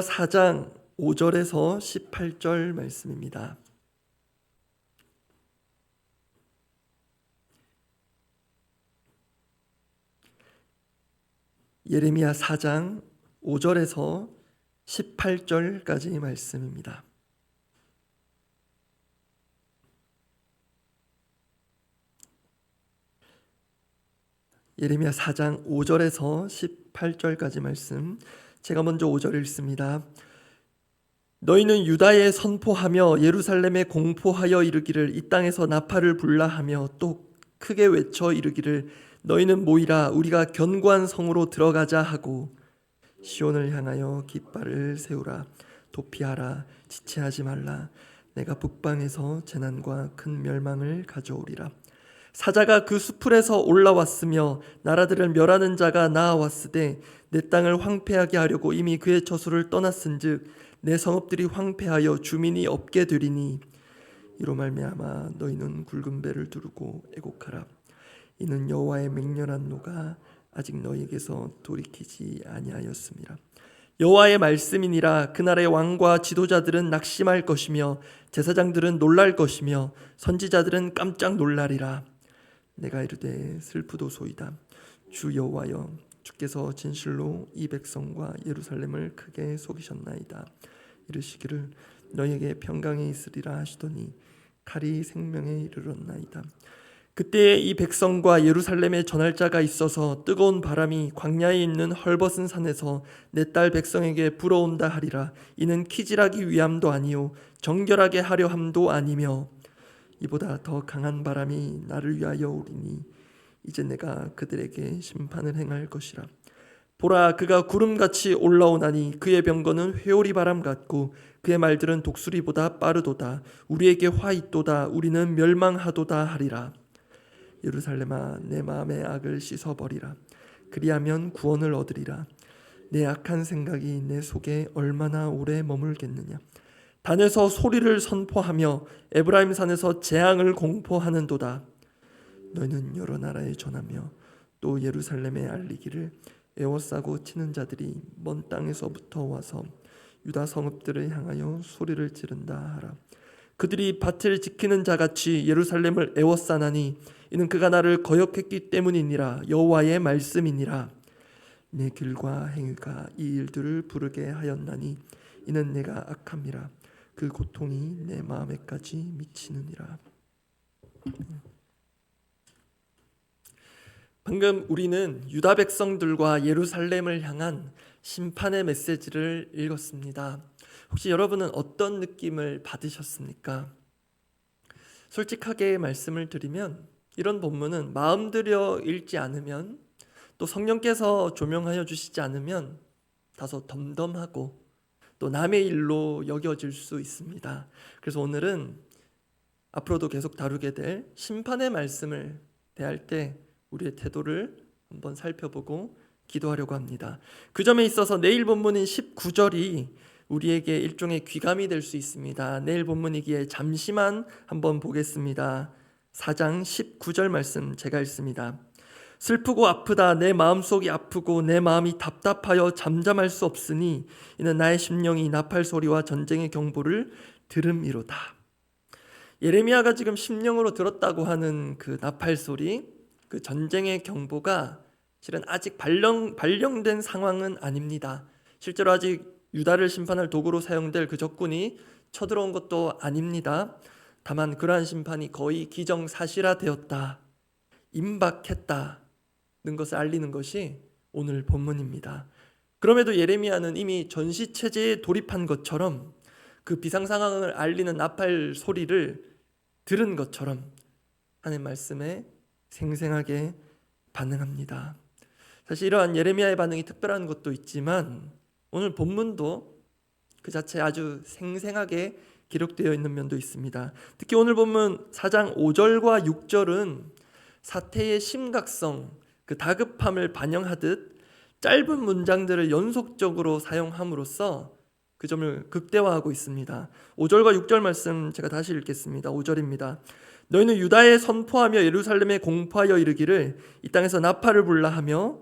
4장 5절에서 18절 말씀입니다. 예레미야 4장 5절에서 18절까지 말씀입니다. 예레미야 4장 5절에서 18절까지 말씀, 제가 먼저 5절 읽습니다. 너희는 유다에 선포하며 예루살렘에 공포하여 이르기를 이 땅에서 나팔을 불라 하며 또 크게 외쳐 이르기를 너희는 모이라 우리가 견고한 성으로 들어가자 하고 시온을 향하여 깃발을 세우라 도피하라 지체하지 말라 내가 북방에서 재난과 큰 멸망을 가져오리라. 사자가 그 수풀에서 올라왔으며 나라들을 멸하는 자가 나아왔으되 내 땅을 황폐하게 하려고 이미 그의 저수를 떠났은즉 내 성읍들이 황폐하여 주민이 없게 되리니 이로 말미암아 너희는 굵은 배를 두르고 애곡하라. 이는 여호와의 맹렬한 노가 아직 너희에게서 돌이키지 아니하였습니다. 여호와의 말씀이니라. 그날의 왕과 지도자들은 낙심할 것이며 제사장들은 놀랄 것이며 선지자들은 깜짝 놀라리라. 내가 이르되 슬프도소이다. 주 여호와여 주께서 진실로 이 백성과 예루살렘을 크게 속이셨나이다. 이르시기를 너희에게 평강이 있으리라 하시더니 칼이 생명에 이르렀나이다. 그때에 이 백성과 예루살렘에 전할 자가 있어서 뜨거운 바람이 광야에 있는 헐벗은 산에서 내 딸 백성에게 불어온다 하리라. 이는 키질하기 위함도 아니요 정결하게 하려 함도 아니며 이보다 더 강한 바람이 나를 위하여 오리니 이제 내가 그들에게 심판을 행할 것이라. 보라 그가 구름같이 올라오나니 그의 병거는 회오리 바람 같고 그의 말들은 독수리보다 빠르도다. 우리에게 화 있도다. 우리는 멸망하도다 하리라. 예루살렘아 내 마음의 악을 씻어버리라. 그리하면 구원을 얻으리라. 내 악한 생각이 내 속에 얼마나 오래 머물겠느냐. 단에서 소리를 선포하며 에브라임 산에서 재앙을 공포하는도다. 너희는 여러 나라에 전하며 또 예루살렘에 알리기를 에워싸고 치는 자들이 먼 땅에서부터 와서 유다 성읍들을 향하여 소리를 지른다 하라. 그들이 밭을 지키는 자같이 예루살렘을 에워싸나니 이는 그가 나를 거역했기 때문이니라. 여호와의 말씀이니라. 내 길과 행위가 이 일들을 부르게 하였나니 이는 내가 악함이라. 그 고통이 내 마음에까지 미치느니라. 방금 우리는 유다 백성들과 예루살렘을 향한 심판의 메시지를 읽었습니다. 혹시 여러분은 어떤 느낌을 받으셨습니까? 솔직하게 말씀을 드리면 이런 본문은 마음 들여 읽지 않으면 또 성령께서 조명하여 주시지 않으면 다소 덤덤하고 또 남의 일로 여겨질 수 있습니다. 그래서 오늘은 앞으로도 계속 다루게 될 심판의 말씀을 대할 때 우리의 태도를 한번 살펴보고 기도하려고 합니다. 그 점에 있어서 내일 본문인 19절이 우리에게 일종의 귀감이 될 수 있습니다. 내일 본문이기에 잠시만 한번 보겠습니다. 4장 19절 말씀 제가 읽습니다. 슬프고 아프다. 내 마음속이 아프고 내 마음이 답답하여 잠잠할 수 없으니 이는 나의 심령이 나팔 소리와 전쟁의 경보를 들음이로다. 예레미야가 지금 심령으로 들었다고 하는 그 나팔 소리, 그 전쟁의 경보가 실은 아직 발령된 상황은 아닙니다. 실제로 아직 유다를 심판할 도구로 사용될 그 적군이 쳐들어온 것도 아닙니다. 다만 그러한 심판이 거의 기정사실화되었다, 임박했다는 것을 알리는 것이 오늘 본문입니다. 그럼에도 예레미야는 이미 전시체제에 돌입한 것처럼 그 비상상황을 알리는 나팔 소리를 들은 것처럼 하나님 말씀에 생생하게 반응합니다. 사실 이러한 예레미야의 반응이 특별한 것도 있지만 오늘 본문도 그 자체 아주 생생하게 기록되어 있는 면도 있습니다. 특히 오늘 본문 4장 5절과 6절은 사태의 심각성, 그 다급함을 반영하듯 짧은 문장들을 연속적으로 사용함으로써 그 점을 극대화하고 있습니다. 5절과 6절 말씀 제가 다시 읽겠습니다. 5절입니다. 너희는 유다에 선포하며 예루살렘에 공포하여 이르기를 이 땅에서 나팔을 불라 하며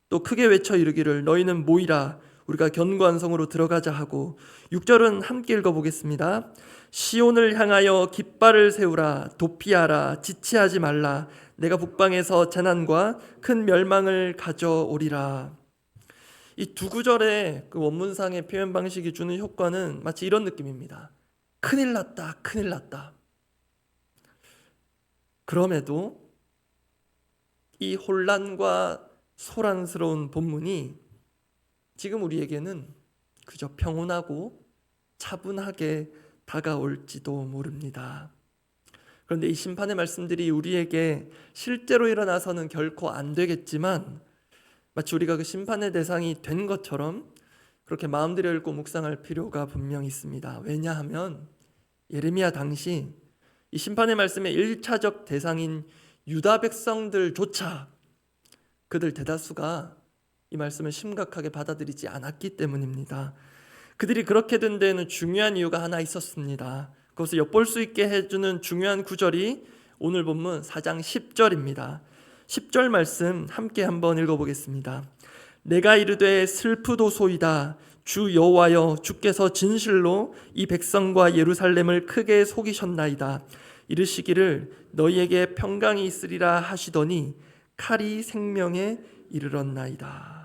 또 크게 외쳐 이르기를 너희는 모이라 우리가 견고한 성으로 들어가자 하고 6절은 함께 읽어보겠습니다. 시온을 향하여 깃발을 세우라. 도피하라. 지체하지 말라. 내가 북방에서 재난과 큰 멸망을 가져오리라. 이 두 구절의 그 원문상의 표현 방식이 주는 효과는 마치 이런 느낌입니다. 큰일 났다, 큰일 났다. 그럼에도 이 혼란과 소란스러운 본문이 지금 우리에게는 그저 평온하고 차분하게 다가올지도 모릅니다. 그런데 이 심판의 말씀들이 우리에게 실제로 일어나서는 결코 안 되겠지만 마치 우리가 그 심판의 대상이 된 것처럼 그렇게 마음들여 읽고 묵상할 필요가 분명히 있습니다. 왜냐하면 예레미야 당시 이 심판의 말씀의 1차적 대상인 유다 백성들조차 그들 대다수가 이 말씀을 심각하게 받아들이지 않았기 때문입니다. 그들이 그렇게 된 데에는 중요한 이유가 하나 있었습니다. 그것을 엿볼 수 있게 해주는 중요한 구절이 오늘 본문 4장 10절입니다. 10절 말씀 함께 한번 읽어보겠습니다. 내가 이르되 슬프도소이다. 주 여호와여, 주께서 진실로 이 백성과 예루살렘을 크게 속이셨나이다. 이르시기를 너희에게 평강이 있으리라 하시더니 칼이 생명에 이르렀나이다.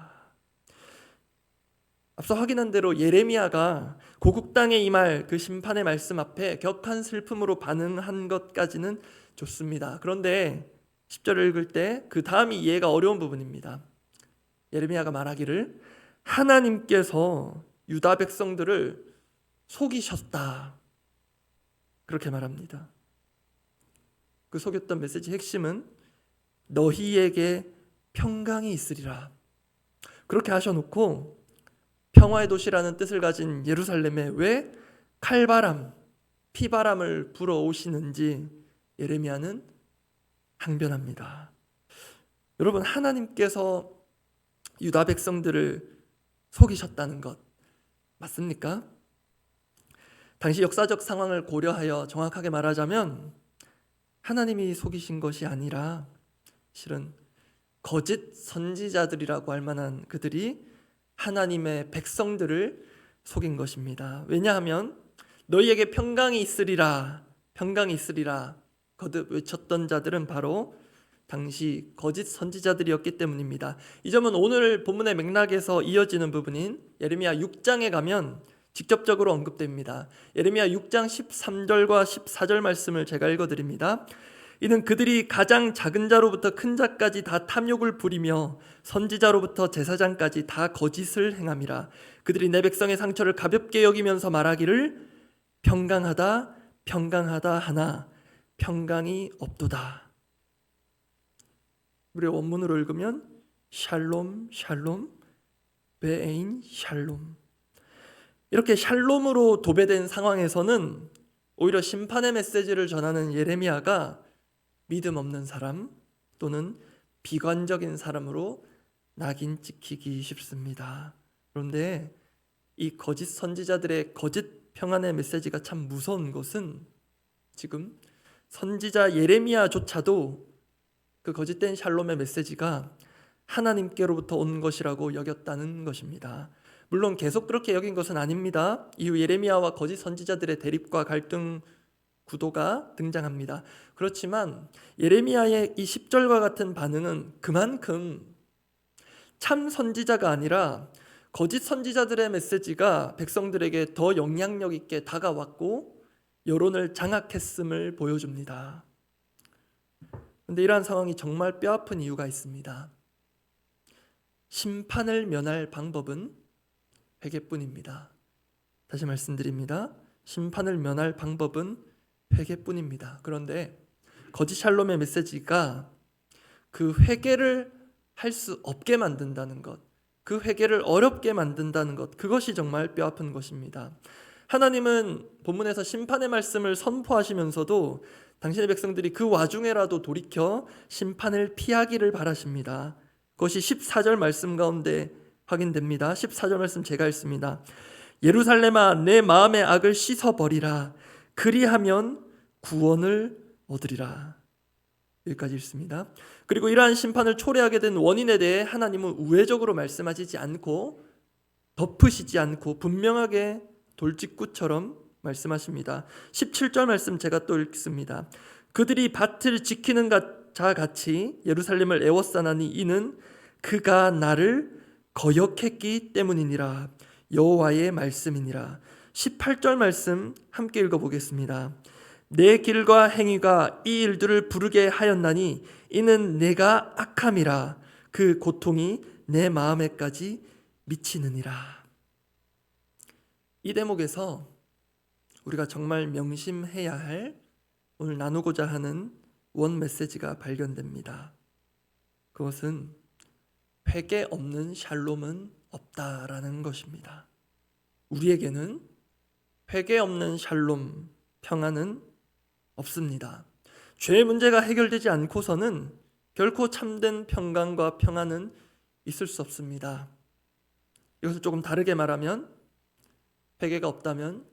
앞서 확인한 대로 예레미야가 고국 땅에 임할 그 심판의 말씀 앞에 격한 슬픔으로 반응한 것까지는 좋습니다. 그런데 10절을 읽을 때 그 다음이 이해가 어려운 부분입니다. 예레미야가 말하기를 하나님께서 유다 백성들을 속이셨다. 그렇게 말합니다. 그 속였던 메시지 핵심은 너희에게 평강이 있으리라. 그렇게 하셔놓고 평화의 도시라는 뜻을 가진 예루살렘에 왜 칼바람, 피바람을 불어오시는지 예레미야는 항변합니다. 여러분, 하나님께서 유다 백성들을 속이셨다는 것 맞습니까? 당시 역사적 상황을 고려하여 정확하게 말하자면 하나님이 속이신 것이 아니라 실은 거짓 선지자들이라고 할 만한 그들이 하나님의 백성들을 속인 것입니다. 왜냐하면 너희에게 평강이 있으리라, 평강이 있으리라 거듭 외쳤던 자들은 바로 당시 거짓 선지자들이었기 때문입니다. 이 점은 오늘 본문의 맥락에서 이어지는 부분인 예레미야 6장에 가면 직접적으로 언급됩니다. 예레미야 6장 13절과 14절 말씀을 제가 읽어드립니다. 이는 그들이 가장 작은 자로부터 큰 자까지 다 탐욕을 부리며 선지자로부터 제사장까지 다 거짓을 행함이라. 그들이 내 백성의 상처를 가볍게 여기면서 말하기를 평강하다 평강하다 하나 평강이 없도다. 우리 원문으로 읽으면 샬롬 샬롬 베에인 샬롬. 이렇게 샬롬으로 도배된 상황에서는 오히려 심판의 메시지를 전하는 예레미야가 믿음 없는 사람 또는 비관적인 사람으로 낙인 찍히기 쉽습니다. 그런데 이 거짓 선지자들의 거짓 평안의 메시지가 참 무서운 것은 지금 선지자 예레미야조차도 그 거짓된 샬롬의 메시지가 하나님께로부터 온 것이라고 여겼다는 것입니다. 물론 계속 그렇게 여긴 것은 아닙니다. 이후 예레미야와 거짓 선지자들의 대립과 갈등 구도가 등장합니다. 그렇지만 예레미야의 이 10절과 같은 반응은 그만큼 참 선지자가 아니라 거짓 선지자들의 메시지가 백성들에게 더 영향력 있게 다가왔고 여론을 장악했음을 보여줍니다. 그런데 이러한 상황이 정말 뼈아픈 이유가 있습니다. 심판을 면할 방법은 회개뿐입니다. 다시 말씀드립니다. 심판을 면할 방법은 회개뿐입니다. 그런데 거짓 샬롬의 메시지가 그 회개를 할 수 없게 만든다는 것, 그 회개를 어렵게 만든다는 것, 그것이 정말 뼈아픈 것입니다. 하나님은 본문에서 심판의 말씀을 선포하시면서도 당신의 백성들이 그 와중에라도 돌이켜 심판을 피하기를 바라십니다. 그것이 14절 말씀 가운데 확인됩니다. 14절 말씀 제가 읽습니다. 예루살렘아 내 마음의 악을 씻어버리라. 그리하면 구원을 얻으리라. 여기까지 읽습니다. 그리고 이러한 심판을 초래하게 된 원인에 대해 하나님은 우회적으로 말씀하시지 않고 덮으시지 않고 분명하게 돌직구처럼 말씀하십니다. 17절 말씀 제가 또 읽습니다. 그들이 밭을 지키는 자 같이 예루살렘을 애워싸나니 이는 그가 나를 거역했기 때문이니라. 여호와의 말씀이니라. 18절 말씀 함께 읽어보겠습니다. 내 길과 행위가 이 일들을 부르게 하였나니 이는 내가 악함이라. 그 고통이 내 마음에까지 미치느니라. 이 대목에서 우리가 정말 명심해야 할 오늘 나누고자 하는 원 메시지가 발견됩니다. 그것은 회개 없는 샬롬은 없다라는 것입니다. 우리에게는 회개 없는 샬롬, 평안은 없습니다. 죄의 문제가 해결되지 않고서는 결코 참된 평강과 평안은 있을 수 없습니다. 이것을 조금 다르게 말하면 회개가 없다면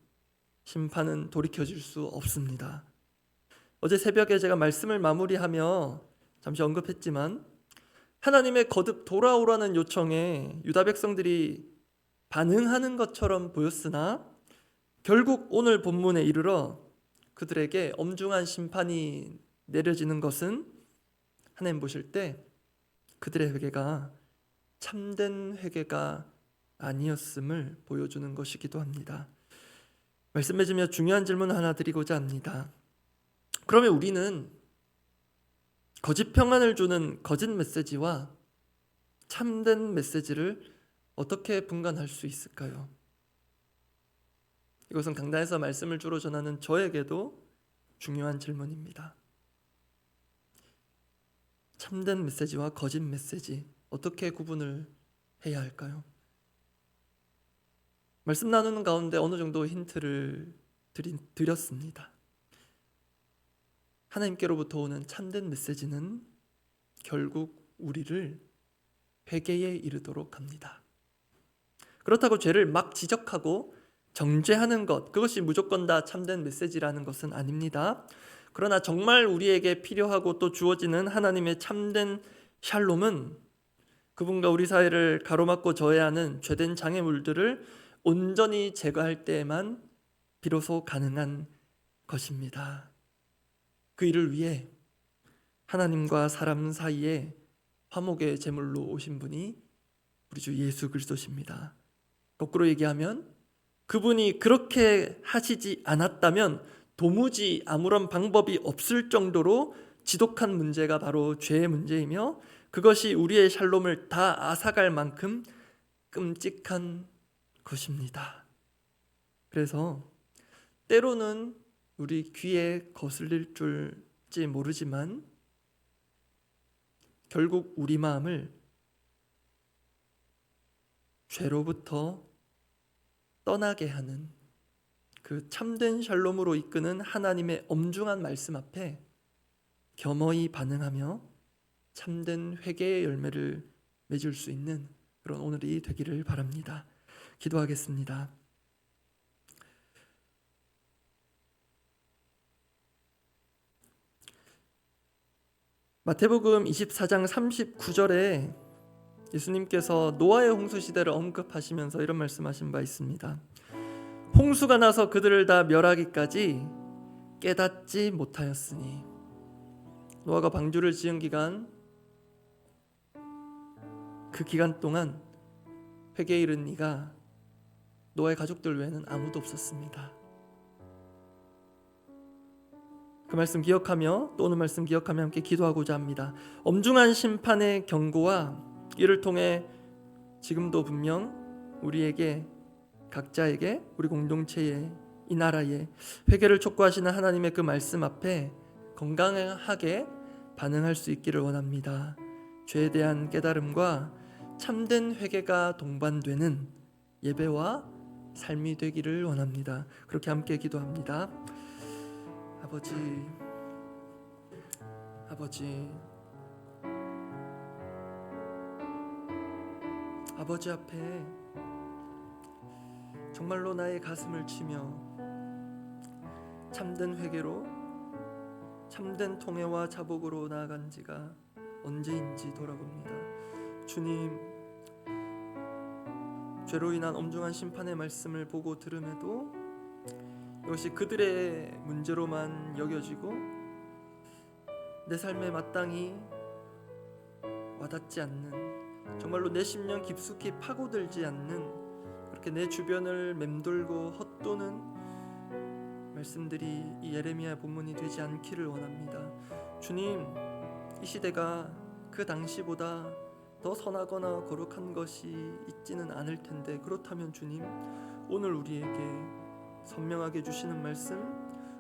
심판은 돌이켜질 수 없습니다. 어제 새벽에 제가 말씀을 마무리하며 잠시 언급했지만 하나님의 거듭 돌아오라는 요청에 유다 백성들이 반응하는 것처럼 보였으나 결국 오늘 본문에 이르러 그들에게 엄중한 심판이 내려지는 것은 하나님 보실 때 그들의 회개가 참된 회개가 아니었음을 보여주는 것이기도 합니다. 말씀 맺으며 중요한 질문 하나 드리고자 합니다. 그러면 우리는 거짓 평안을 주는 거짓 메시지와 참된 메시지를 어떻게 분간할 수 있을까요? 이것은 강단에서 말씀을 주로 전하는 저에게도 중요한 질문입니다. 참된 메시지와 거짓 메시지 어떻게 구분을 해야 할까요? 말씀 나누는 가운데 어느 정도 힌트를 드렸습니다. 하나님께로부터 오는 참된 메시지는 결국 우리를 회개에 이르도록 합니다. 그렇다고 죄를 막 지적하고 정죄하는 것, 그것이 무조건 다 참된 메시지라는 것은 아닙니다. 그러나 정말 우리에게 필요하고 또 주어지는 하나님의 참된 샬롬은 그분과 우리 사이를 가로막고 저해하는 죄된 장애물들을 온전히 제거할 때에만 비로소 가능한 것입니다. 그 일을 위해 하나님과 사람 사이에 화목의 제물로 오신 분이 우리 주 예수 그리스도십니다. 거꾸로 얘기하면 그분이 그렇게 하시지 않았다면 도무지 아무런 방법이 없을 정도로 지독한 문제가 바로 죄의 문제이며 그것이 우리의 샬롬을 다 앗아갈 만큼 끔찍한 것입니다. 그래서 때로는 우리 귀에 거슬릴 줄지 모르지만 결국 우리 마음을 죄로부터 떠나게 하는 그 참된 샬롬으로 이끄는 하나님의 엄중한 말씀 앞에 겸허히 반응하며 참된 회개의 열매를 맺을 수 있는 그런 오늘이 되기를 바랍니다. 기도하겠습니다. 마태복음 24장 39절에 예수님께서 노아의 홍수 시대를 언급하시면서 이런 말씀하신 바 있습니다. 홍수가 나서 그들을 다 멸하기까지 깨닫지 못하였으니 노아가 방주를 지은 기간 그 기간 동안 회개에 이른 이가 노아의 가족들 외에는 아무도 없었습니다. 그 말씀 기억하며 또 오늘 말씀 기억하며 함께 기도하고자 합니다. 엄중한 심판의 경고와 이를 통해 지금도 분명 우리에게 각자에게 우리 공동체에 이 나라에 회개를 촉구하시는 하나님의 그 말씀 앞에 건강하게 반응할 수 있기를 원합니다. 죄에 대한 깨달음과 참된 회개가 동반되는 예배와 삶이 되기를 원합니다. 그렇게 함께 기도합니다. 아버지 앞에 정말로 나의 가슴을 치며 참된 회개로 참된 통회와 자복으로 나아간 지가 언제인지 돌아봅니다. 주님, 죄로 인한 엄중한 심판의 말씀을 보고 들음에도 이것이 그들의 문제로만 여겨지고 내 삶에 마땅히 와닿지 않는, 정말로 내 심령 깊숙이 파고들지 않는, 그렇게 내 주변을 맴돌고 헛도는 말씀들이 이 예레미야 본문이 되지 않기를 원합니다. 주님, 이 시대가 그 당시보다 더 선하거나 거룩한 것이 있지는 않을 텐데, 그렇다면 주님, 오늘 우리에게 선명하게 주시는 말씀,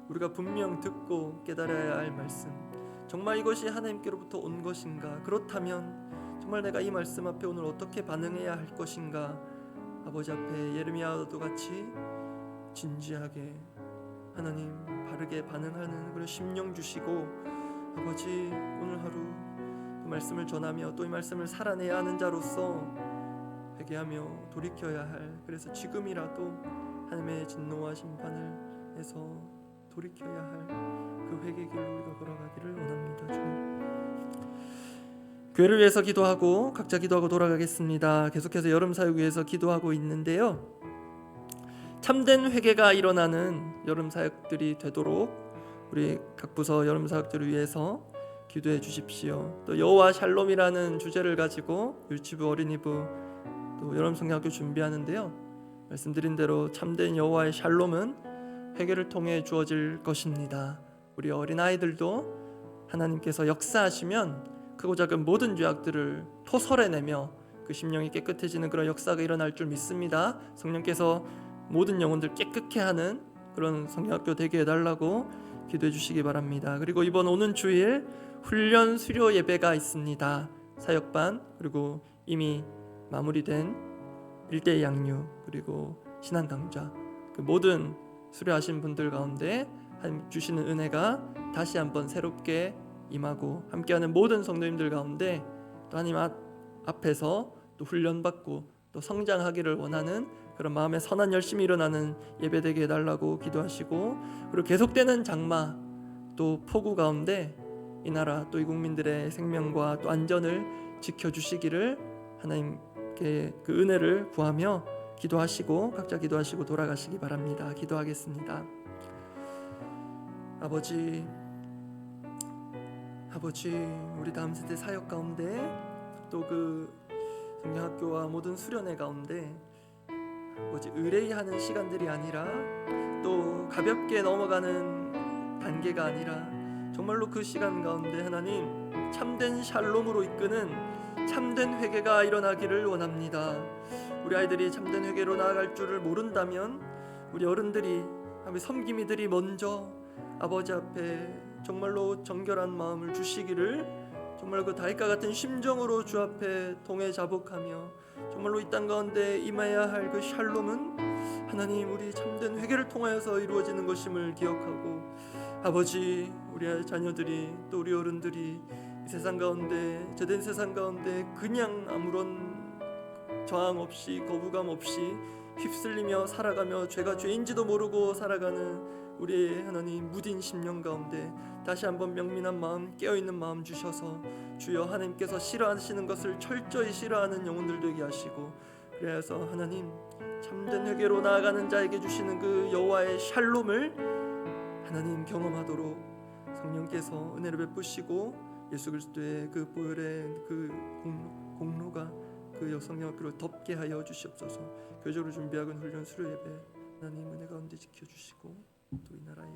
우리가 분명 듣고 깨달아야 할 말씀, 정말 이것이 하나님께로부터 온 것인가? 그렇다면 정말 내가 이 말씀 앞에 오늘 어떻게 반응해야 할 것인가? 아버지 앞에 예레미야도 같이 진지하게 하나님 바르게 반응하는 그런 심령 주시고, 아버지 오늘 하루 그 말씀을 전하며 또 이 말씀을 살아내야 하는 자로서 회개하며 돌이켜야 할, 그래서 지금이라도 하나님의 진노와 심판을 해서 돌이켜야 할 그 회개 길로 우리가 걸어가기를 원합니다. 주님, 교회를 위해서 기도하고 각자 기도하고 돌아가겠습니다. 계속해서 여름 사역 위해서 기도하고 있는데요, 참된 회개가 일어나는 여름 사역들이 되도록 우리 각 부서 여름 사역들을 위해서 기도해 주십시오. 또 여호와 샬롬이라는 주제를 가지고 유치부 어린이부 또 여름 성경학교 준비하는데요, 말씀드린 대로 참된 여호와의 샬롬은 회개를 통해 주어질 것입니다. 우리 어린아이들도 하나님께서 역사하시면 크고 작은 모든 죄악들을 토설해내며 그 심령이 깨끗해지는 그런 역사가 일어날 줄 믿습니다. 성령께서 모든 영혼들 깨끗게 하는 그런 성경학교 되게 해달라고 기도해 주시기 바랍니다. 그리고 이번 오는 주일 훈련 수료 예배가 있습니다. 사역반, 그리고 이미 마무리된 1대 양육, 그리고 신앙 강좌, 그 모든 수료하신 분들 가운데 하나님 주시는 은혜가 다시 한번 새롭게 임하고, 함께하는 모든 성도님들 가운데 또 하나님 앞에서 또 훈련받고 또 성장하기를 원하는 그런 마음의 선한 열심이 일어나는 예배되게 해달라고 기도하시고, 그리고 계속되는 장마 또 폭우 가운데 이 나라 또 이 국민들의 생명과 또 안전을 지켜주시기를 하나님께 그 은혜를 구하며 기도하시고 각자 기도하시고 돌아가시기 바랍니다. 기도하겠습니다. 아버지, 우리 다음 세대 사역 가운데 또 그 성경학교와 모든 수련회 가운데 아버지 의뢰하는 시간들이 아니라 또 가볍게 넘어가는 단계가 아니라 정말로 그 시간 가운데 하나님 참된 샬롬으로 이끄는 참된 회개가 일어나기를 원합니다. 우리 아이들이 참된 회개로 나아갈 줄을 모른다면 우리 어른들이, 섬김이들이 먼저 아버지 앞에 정말로 정결한 마음을 주시기를, 정말 그 다윗과 같은 심정으로 주 앞에 동해 자복하며 정말로 이 땅 가운데 임해야 할 그 샬롬은 하나님 우리 참된 회개를 통하여서 이루어지는 것임을 기억하고, 아버지 우리 자녀들이 또 우리 어른들이 이 세상 가운데, 죄된 세상 가운데 그냥 아무런 저항 없이 거부감 없이 휩쓸리며 살아가며 죄가 죄인지도 모르고 살아가는 우리의 하나님 무딘 심령 가운데 다시 한번 명민한 마음, 깨어있는 마음 주셔서 주여 하나님께서 싫어하시는 것을 철저히 싫어하는 영혼들 되게 하시고, 그래서 하나님 참된 회개로 나아가는 자에게 주시는 그 여호와의 샬롬을 하나님 경험하도록 성령께서 은혜를 베푸시고 예수 그리스도의 그 보혈의 그 공로가 그 성령학교를 덮게 하여 주시옵소서. 교적으로 준비하는 훈련 수료 예배 하나님 은혜 가운데 지켜주시고 또 이 나라의